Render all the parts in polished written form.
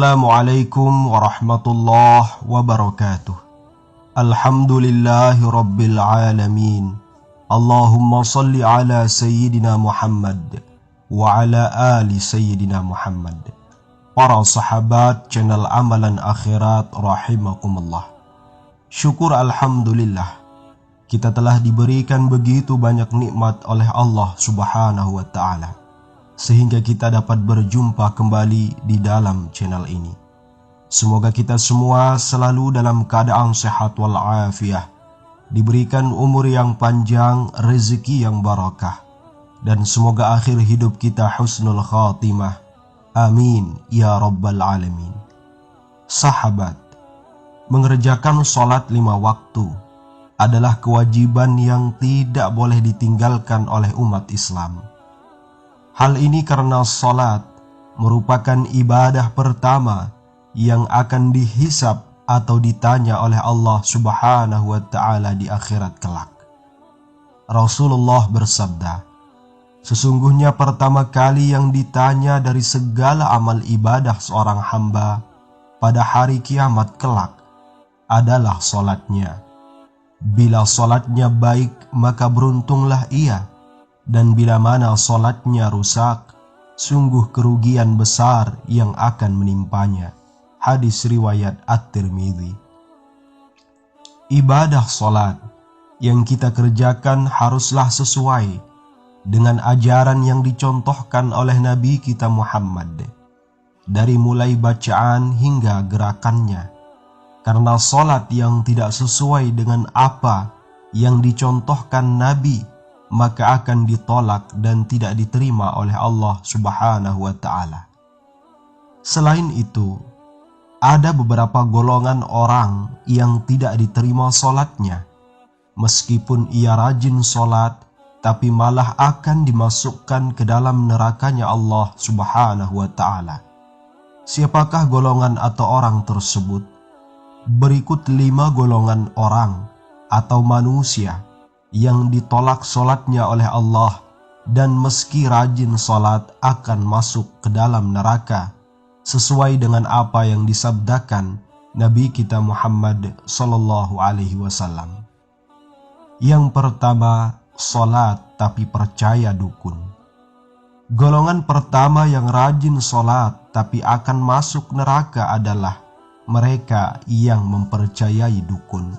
Assalamualaikum warahmatullahi wabarakatuh. Alhamdulillahi rabbil alamin. Allahumma salli ala Sayyidina Muhammad wa ala ali Sayyidina Muhammad. Para sahabat channel Amalan Akhirat rahimakumullah. Syukur alhamdulillah, kita telah diberikan begitu banyak nikmat oleh Allah subhanahu wa ta'ala, sehingga kita dapat berjumpa kembali di dalam channel ini. Semoga kita semua selalu dalam keadaan sehat walafiat, diberikan umur yang panjang, rezeki yang barakah, dan semoga akhir hidup kita husnul khatimah. Amin ya rabbal alamin. Sahabat, mengerjakan sholat 5 waktu adalah kewajiban yang tidak boleh ditinggalkan oleh umat Islam. Hal ini karena sholat merupakan ibadah pertama yang akan dihisab atau ditanya oleh Allah subhanahu wa ta'ala di akhirat kelak. Rasulullah bersabda, sesungguhnya pertama kali yang ditanya dari segala amal ibadah seorang hamba pada hari kiamat kelak adalah sholatnya. Bila sholatnya baik, maka beruntunglah ia. Dan bila mana sholatnya rusak, sungguh kerugian besar yang akan menimpanya. Hadis riwayat At-Tirmidzi. Ibadah sholat yang kita kerjakan haruslah sesuai dengan ajaran yang dicontohkan oleh Nabi kita Muhammad, dari mulai bacaan hingga gerakannya. Karena sholat yang tidak sesuai dengan apa yang dicontohkan Nabi, maka akan ditolak dan tidak diterima oleh Allah subhanahu wa ta'ala. Selain itu, ada beberapa golongan orang yang tidak diterima sholatnya. Meskipun ia rajin sholat, tapi malah akan dimasukkan ke dalam nerakanya Allah subhanahu wa ta'ala. Siapakah golongan atau orang tersebut? Berikut 5 golongan orang atau manusia yang ditolak sholatnya oleh Allah, dan meski rajin sholat akan masuk ke dalam neraka, sesuai dengan apa yang disabdakan Nabi kita Muhammad sallallahu alaihi wasallam. Yang pertama, sholat tapi percaya dukun. Golongan pertama yang rajin sholat tapi akan masuk neraka adalah mereka yang mempercayai dukun.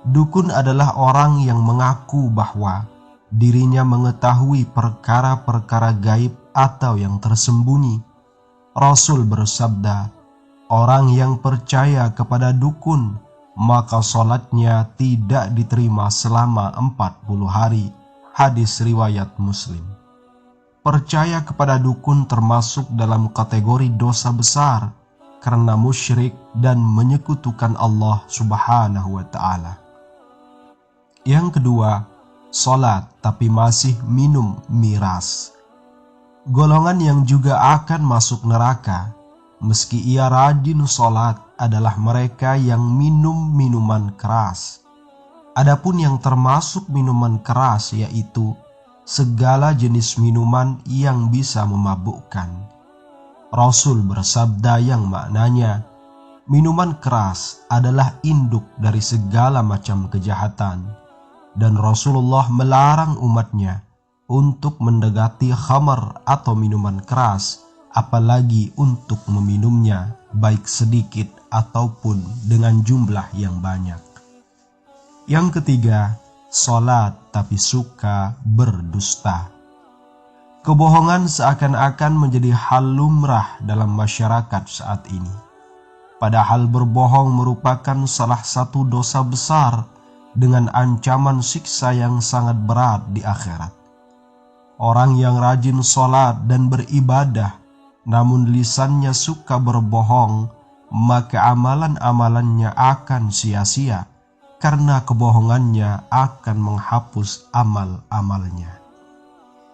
Dukun adalah orang yang mengaku bahwa dirinya mengetahui perkara-perkara gaib atau yang tersembunyi. Rasul bersabda, orang yang percaya kepada dukun, maka sholatnya tidak diterima selama 40 hari. Hadis riwayat Muslim. Percaya kepada dukun termasuk dalam kategori dosa besar, karena musyrik dan menyekutukan Allah subhanahu wa ta'ala. Yang kedua, sholat tapi masih minum miras. Golongan yang juga akan masuk neraka, meski ia rajin sholat, adalah mereka yang minum minuman keras. Adapun yang termasuk minuman keras yaitu segala jenis minuman yang bisa memabukkan. Rasul bersabda yang maknanya, minuman keras adalah induk dari segala macam kejahatan, dan Rasulullah melarang umatnya untuk mendekati khamar atau minuman keras, apalagi untuk meminumnya baik sedikit ataupun dengan jumlah yang banyak. Yang ketiga, sholat tapi suka berdusta. Kebohongan seakan-akan menjadi hal lumrah dalam masyarakat saat ini. Padahal berbohong merupakan salah satu dosa besar dengan ancaman siksa yang sangat berat di akhirat. Orang yang rajin sholat dan beribadah, namun lisannya suka berbohong, maka amalan-amalannya akan sia-sia, karena kebohongannya akan menghapus amal-amalnya.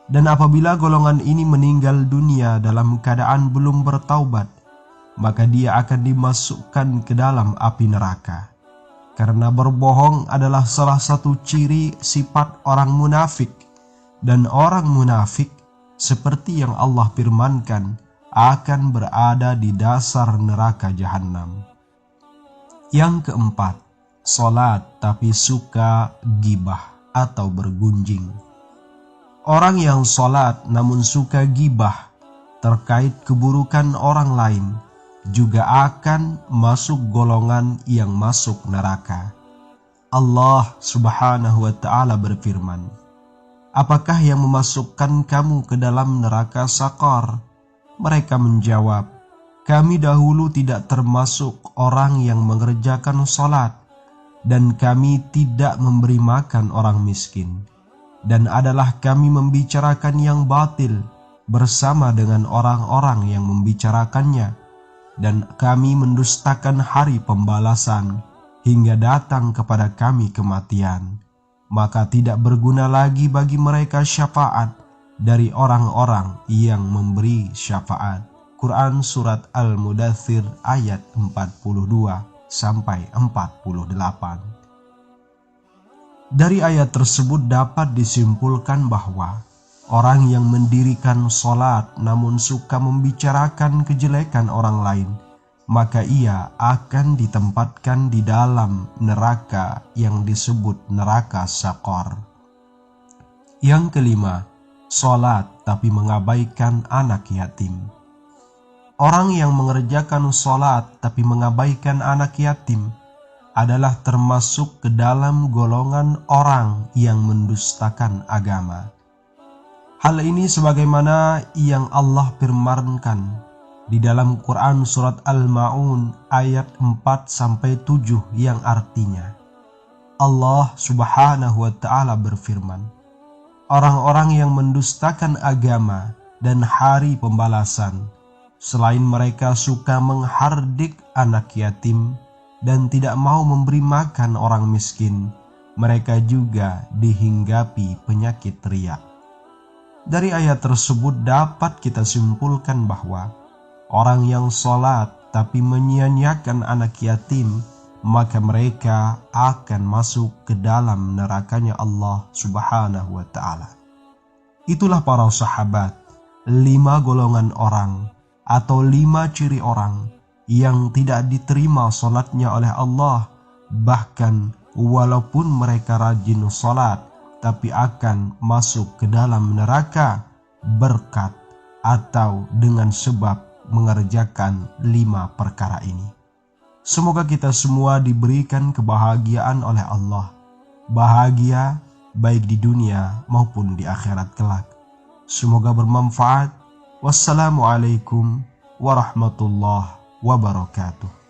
Dan apabila golongan ini meninggal dunia dalam keadaan belum bertaubat, maka dia akan dimasukkan ke dalam api neraka. Karena berbohong adalah salah satu ciri sifat orang munafik. Dan orang munafik, seperti yang Allah firmankan, akan berada di dasar neraka jahanam. Yang keempat, salat tapi suka gibah atau bergunjing. Orang yang salat namun suka gibah terkait keburukan orang lain juga akan masuk golongan yang masuk neraka. Allah Subhanahu wa Ta'ala berfirman, "Apakah yang memasukkan kamu ke dalam neraka Saqar?" Mereka menjawab, "Kami dahulu tidak termasuk orang yang mengerjakan salat, dan kami tidak memberi makan orang miskin, dan adalah kami membicarakan yang batil bersama dengan orang-orang yang membicarakannya, dan kami mendustakan hari pembalasan hingga datang kepada kami kematian. Maka tidak berguna lagi bagi mereka syafaat dari orang-orang yang memberi syafaat." Quran Surat Al-Mudaththir ayat 42-48. Dari ayat tersebut dapat disimpulkan bahwa orang yang mendirikan salat namun suka membicarakan kejelekan orang lain, maka ia akan ditempatkan di dalam neraka yang disebut neraka Saqar. Yang kelima, salat tapi mengabaikan anak yatim. Orang yang mengerjakan salat tapi mengabaikan anak yatim adalah termasuk ke dalam golongan orang yang mendustakan agama. Hal ini sebagaimana yang Allah firmankan di dalam Quran Surat Al-Ma'un ayat 4-7 yang artinya, Allah Subhanahu wa Ta'ala berfirman, "Orang-orang yang mendustakan agama dan hari pembalasan, selain mereka suka menghardik anak yatim dan tidak mau memberi makan orang miskin, mereka juga dihinggapi penyakit riya." Dari ayat tersebut dapat kita simpulkan bahwa orang yang salat tapi menyia-nyiakan anak yatim, maka mereka akan masuk ke dalam nerakanya Allah Subhanahu wa Ta'ala. Itulah para sahabat, 5 golongan orang atau 5 ciri orang yang tidak diterima salatnya oleh Allah, bahkan walaupun mereka rajin salat, tapi akan masuk ke dalam neraka berkat atau dengan sebab mengerjakan 5 perkara ini. Semoga kita semua diberikan kebahagiaan oleh Allah, bahagia baik di dunia maupun di akhirat kelak. Semoga bermanfaat. Wassalamualaikum warahmatullahi wabarakatuh.